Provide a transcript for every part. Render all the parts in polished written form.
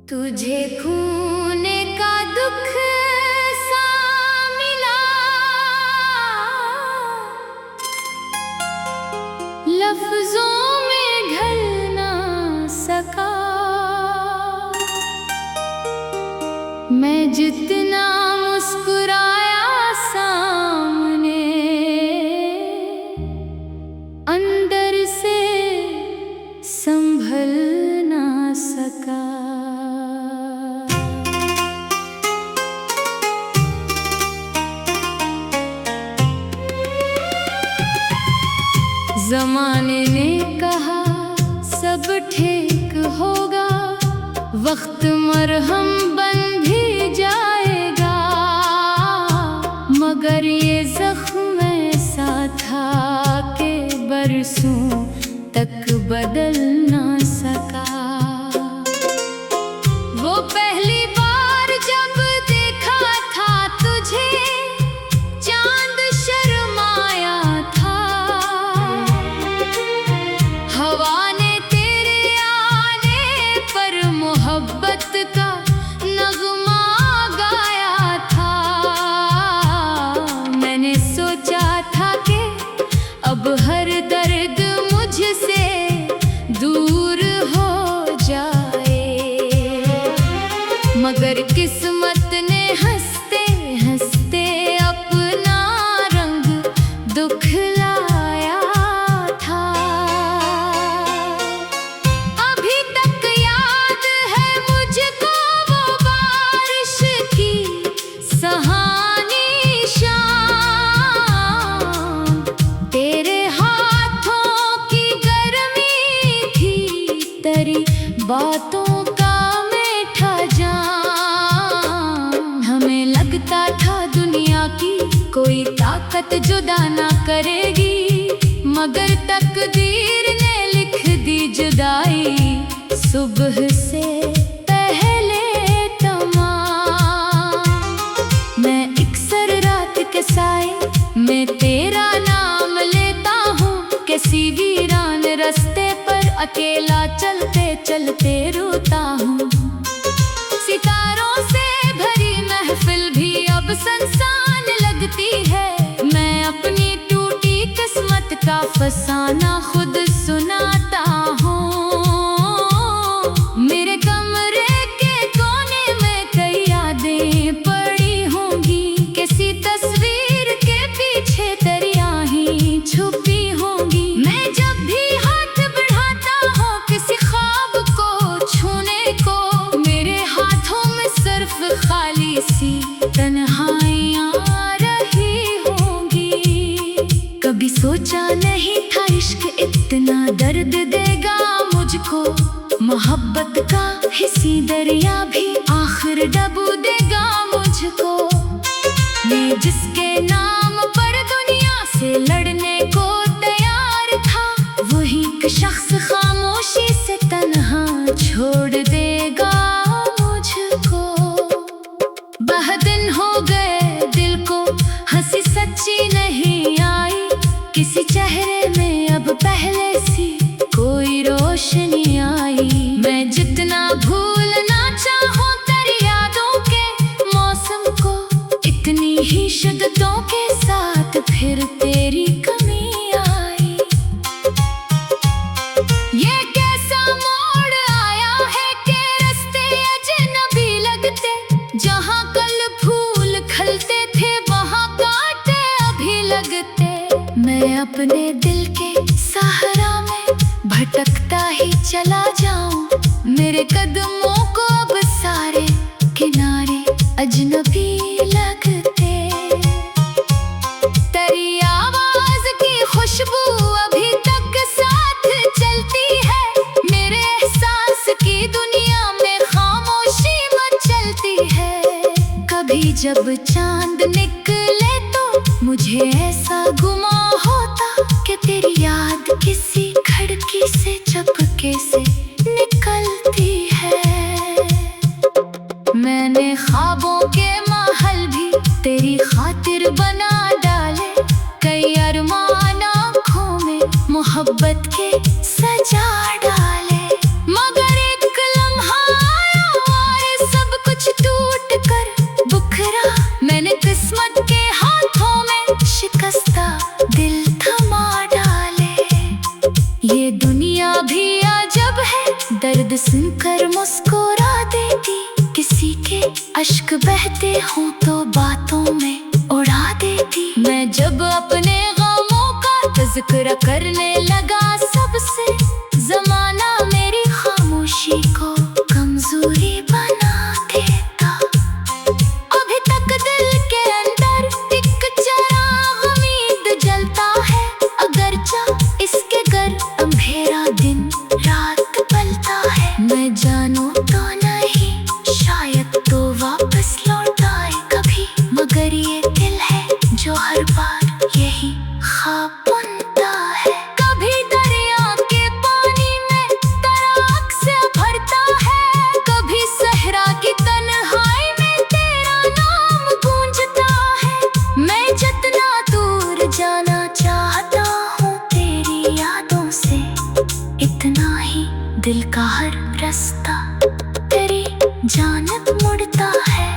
तुझे खोने का दुख सा मिला, लफ्जों में ढल ना सका। मैं जितना मुस्कुराया सामने, अंदर से संभल ना सका। ज़माने ने कहा सब ठीक होगा, वक्त मरहम बन भी जाएगा, मगर ये ज़ख्म ऐसा था कि बरसों तक बदल ना सका। वो पहली बार जब देखा था तुझे, चांद शर्माया था, हवा ने तेरे आने पर मोहब्बत का नगमा गाया था। मैंने सोचा था कि अब हर दर्द मुझसे दूर हो जाए, मगर किस्मत ने हंसते हंसते अपना रंग दिखलाया था। अभी तक याद है मुझको वो बारिश की सहानी शाम, तेरे हाथों की गर्मी थी, तेरी बातों का मीठा जाम। हमें लगता था दुनिया की कोई ताकत जुदा ना करेगी, मगर तकदीर ने लिख दी जुदाई सुबह से पहले तमाम। मैं अक्सर रात के साए में तेरा नाम लेता हूँ, किसी वीरान रास्ते पर अकेला चलते चलते रोता हूँ। सितारों से भरी महफिल भी अब सुनसान लगती है, मैं अपनी टूटी किस्मत का फसाना खुद सुनाता हूँ। मेरे कमरे के कोने में कई यादें पड़ी होंगी, किसी तस्वीर के पीछे दरिया ही छुपी होंगी। मैं जब भी हाथ बढ़ाता हूँ किसी ख्वाब को छूने को, मेरे हाथों में सिर्फ खाली सी तन्हाइयाँ रही होंगी। कभी सोचा नहीं था इश्क इतना दर्द देगा मुझको, मोहब्बत का हिस्सी दरिया भी आखिर डबो देगा मुझको। मैं जिसके नाम पर दुनिया से लड़ने को तैयार था, वही एक शख्स खामोशी से तन्हा छोड़ देगा मुझको। वह दिन हो गए दिल को हंसी सच्ची नहीं आई, किसी चेहरे में अब पहले सी कोई रोशनी आई। मैं जितना भूलना चाहूँ तेरी यादों के मौसम को, इतनी ही शिद्दतों के साथ फिर तेरी कमी आई। ये कैसा मोड़ आया है कि रास्ते अजनबी लगते, जहाँ कल फूल खिलते थे वहाँ कांटे अभी लगते। मैं अपने दिल के सहारा में भटकता ही चला जाऊं, मेरे कदमों को अब सारे किनारे अजनबी लगते। तेरी आवाज की खुशबू अभी तक साथ चलती है, मेरे एहसास की दुनिया में खामोशी मचलती है। कभी जब चांद निकले तो मुझे ऐसा गुमा होता कि तेरी याद किसी खिड़की से चपके से निकलती है। मैंने ख्वाबों के महल भी तेरी खातिर बना डाले, कई अरमान आँखों में मोहब्बत के सजा डाले, मगर एक लम्हा आया सुनकर मुस्कुरा देती, किसी के अश्क बहते हों तो बातों में उड़ा देती। मैं जब अपने गमों का तज़किरा करने लगा सबसे, ज़माना मेरी खामोशी को कमजोरी बना देता। अभी तक दिल के अंदर एक चिराग उम्मीद जलता है, अगरचा इसके घर अंधेरा दिन रात पलता है। मैं जानूं तो नहीं, शायद तो वापस लौट आए कभी, मगर ये दिल है जो हर बार यही ख्वाब बुनता है। कभी दरिया के पानी में तराक से भरता है, कभी सहरा की तन्हाई में तेरा नाम गूंजता है। मैं जितना दूर जाना चाहता हूँ तेरी यादों से, इतना ही दिल का हर रास्ता तेरी जानिब मुड़ता है।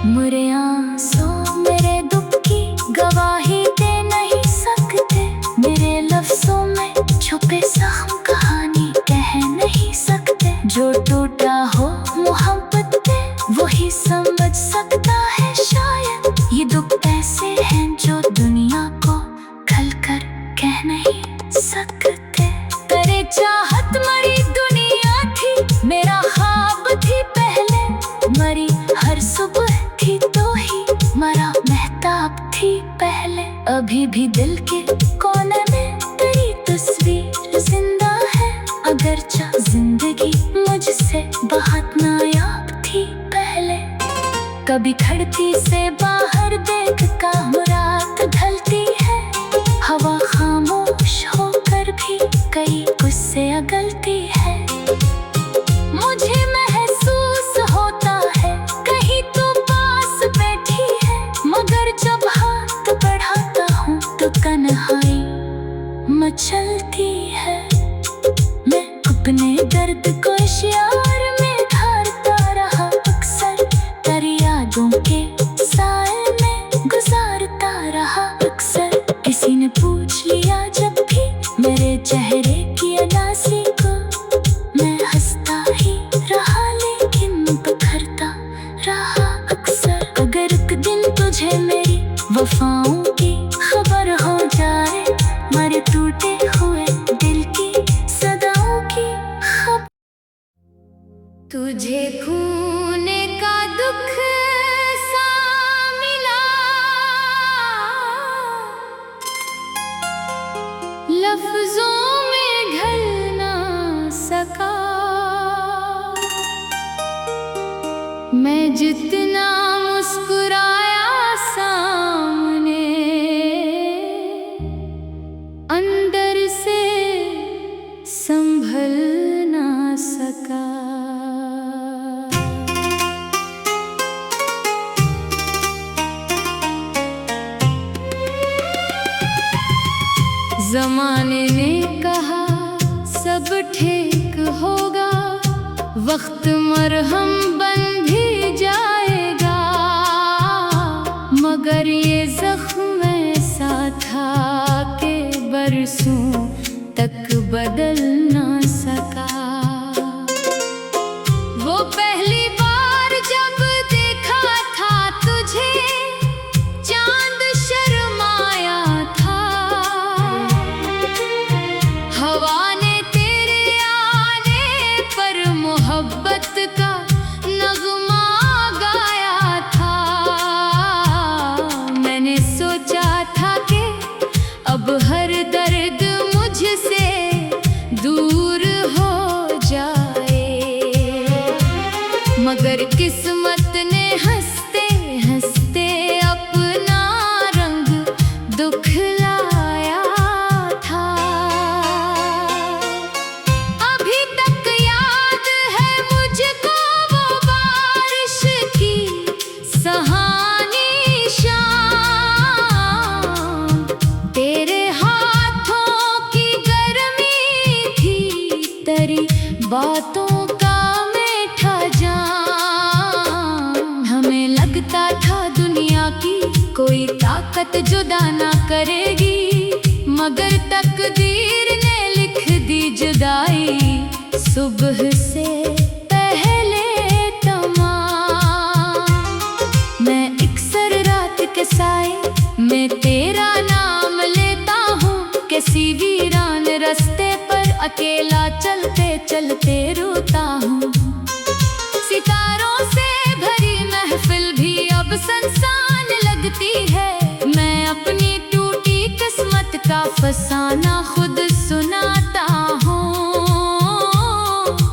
मेरे आंसू मेरे दुख की गवाही दे नहीं सकते, मेरे लफ्जों में छुपे जख्म कहानी कह नहीं सकते। जो टूटा हो मोहब्बत में वही समझ सकता है, शायद ये दुख ऐसे हैं जो दुनिया को खलकर कह नहीं सकते। करे चाहत मरी दुनिया थी, मेरा ख्वाब थी पहले, मरी हर सुबह थी तो ही मरा महताब थी पहले। अभी भी दिल के कोने में तेरी तस्वीर जिंदा है, अगरचा जिंदगी मुझसे बहुत नायाब थी पहले। कभी खिड़की से बाहर देख कर रात ढलती है, हवा खामोश होकर भी कई गुस्से अगलती है। मुझे महसूस होता है कहीं तो पास बैठी है, मगर जब हाथ बढ़ाता हूँ तो तन्हाई मचलती है। मैं अपने दर्द को इशार में ढालता रहा, अक्सर तेरी यादों के साए में गुजारता रहा। अक्सर किसी ने पूछ लिया जब भी मेरे चेहरे की अदासी को, मैं हंसता ही रहा लेकिन बिखरता रहा अक्सर। अगर एक दिन तुझे मेरी वफाओं की खबर हो जाए, मेरे टूटे हुए दिल की सदाओं की खबर। तुझे खोने का दुख सा मिला, लफ्जों में ढल ना सका। मैं जितना मुस्कुराया सामने, अंदर से संभल ना सका। ज़माने ने कहा सब ठीक होगा, वक्त मरहम बन भी जाएगा, मगर ये जख्म ऐसा था कि बरसों तक बदल ना सका। वो पहली बार जब देखा था तुझे, चांद शर्माया था, हवा ने तेरे आने पर मोहब्बत का नगमा गाया था। मैंने सोचा था कि अब हर दर्द मुझसे दूर हो जाए, मगर किस्मत ने हंसते हंसते अपना रंग दिखलाया था। अभी तक याद है मुझको वो बारिश की सहानी शाम, तेरे हाथों की गर्मी थी, तेरी बातों का मीठा जाम। हमें लगता था दुनिया की कोई ताकत जुदा ना करेगी, मगर तकदीर ने लिख दी जुदाई। सुबह से पहले तमाम। मैं अक्सर रात के साए में तेरा नाम लेता हूँ, किसी वीरान रास्ते पर अकेला चलते चलते रोता हूँ। सितारों से भरी महफिल भी अब सुनसान लगती है, मैं अपनी टूटी किस्मत का फसाना खुद सुनाता हूँ।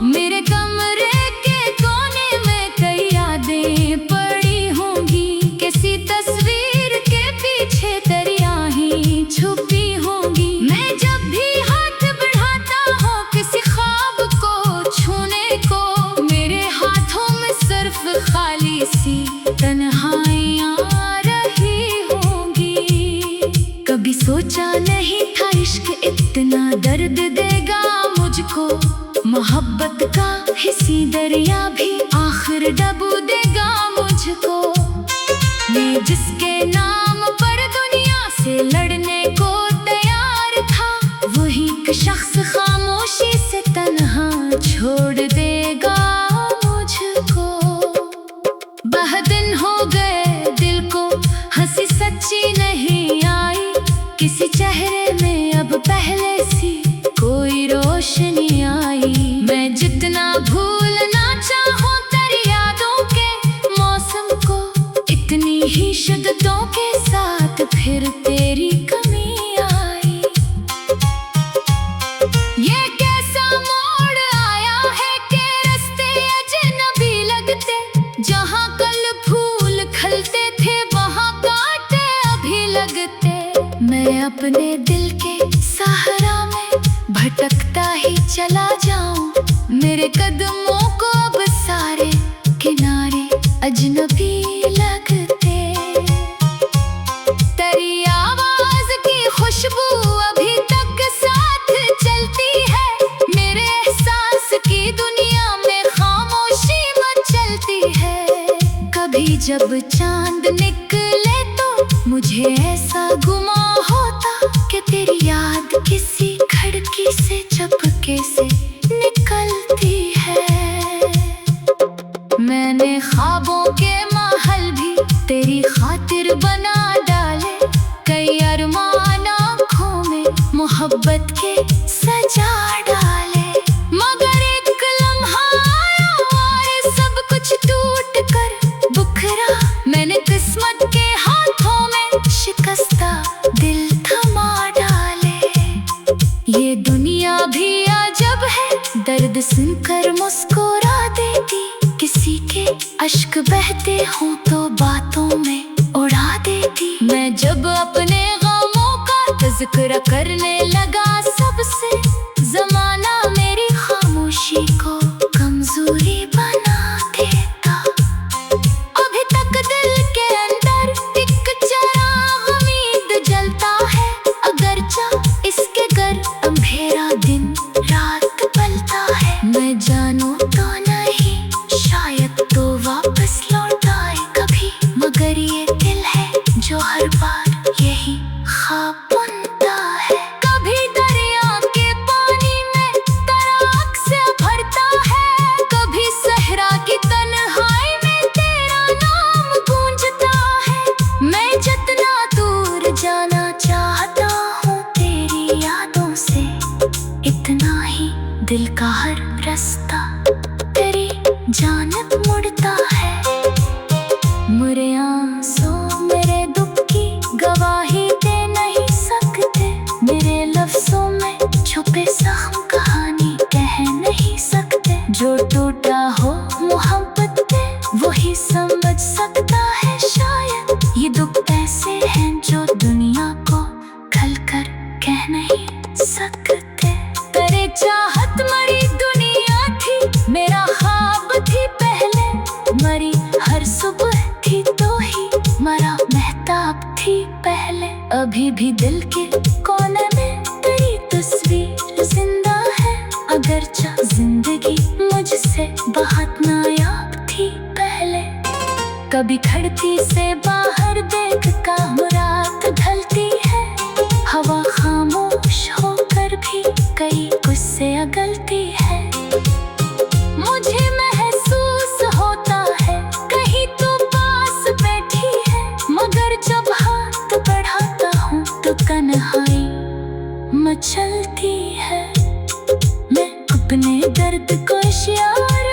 मेरे कमरे के कोने में कई यादें पड़ी होंगी, किसी तस्वीर के पीछे दरिया ही छुपी होंगी। मैं जब भी हाथ बढ़ाता हूँ किसी ख्वाब को छूने को, मेरे हाथों में सिर्फ खाली सी तन्हाइयाँ रही होंगी। कभी सोचा नहीं था इश्क इतना दर्द देगा मुझको, मोहब्बत का हिसी दरिया भी आखिर डुबो देगा मुझको। मैं जिसके नाम पर दुनिया से लड़ने को तैयार था, वही एक शख्स खामोशी से तन्हा छोड़ देगा मुझको। वह दिन हो गए दिल को हंसी सच्ची नहीं आई, किसी चेहरे में अब पहले सी कोई रोशनी आई। मैं जितना भूलना चाहूँ तेरी यादों के मौसम को, इतनी ही शिद्दतों के साथ फिर तेरी कमी आई। ये कैसा मोड़ आया है कि रास्ते अजनबी लगते, जहाँ कल फूल खिलते थे वहाँ कांटे अभी लगते। मैं अपने दिल के सहारा में भटकता ही चला जाऊं, मेरे कदमों को अब सारे किनारे अजनबी लगते। तेरी आवाज की खुशबू अभी तक साथ चलती है, मेरे एहसास की दुनिया में खामोशी मचलती है। कभी जब चांद निकले तो मुझे ऐसा गुमा होता कि तेरी याद किसी खिड़की से चपके से निकलती है। मैंने ख्वाबों के महल भी तेरी खातिर बना डाले, कई अरमान आँखों में मोहब्बत के सजा डाले। मगर एक लम्हा आया और सब कुछ टूट कर बुखरा, मैंने किस्मत के हाथों में शिकस्ता दिल थमा डाले। ये दुनिया भी अजब है, दर्द सुनकर मुस्कुरा देती, किसी के अश्क बहते हों तो बातों में उड़ा देती। मैं जब अपने गमों का तज़किरा करने लगा सबसे, ज़माना मेरी खामोशी को कमजोरी बना देता। अभी तक दिल के अंदर एक चिराग उम्मीद जलता है, अगरचा इसके घर अंधेरा दिन रात पलता है। मैं जानूं तो नहीं शायद तो वापस लौट आए कभी, मगर ये दिल है जो हर बार यही ख्वाब बुनता है। कभी दरिया के पानी में तराक से भरता है, कभी सहरा की तन्हाई में तेरा नाम गूंजता है। मैं जितना दूर जाना चाहता हूँ तेरी यादों से, इतना ही दिल का हर रास्ता तेरी जानिब मुड़ता है। मेरे आंसू मेरे दुख की गवाही दे नहीं सकते, मेरे लफ्जों में छुपे जख्म कहानी कह नहीं सकते। जो टूटा हो मोहब्बत में वही समझ सकता है, शायद ये दुख ऐसे हैं जो दुनिया को खलकर कह नहीं सकते। तेरे चाहत मरी दुनिया थी, मेरा ख्वाब थी पहले, मरी हर सुबह थी तो ही मरा महताब थी पहले। अभी भी दिल के कोने में तेरी तस्वीर जिंदा है, अगरचा जिंदगी मुझसे बहुत नायाब थी पहले। कभी खिड़की से बाहर देख कर रात ढलती है, हवा खामोश होकर भी कई गुस्से अगलती है। तुझको इशारे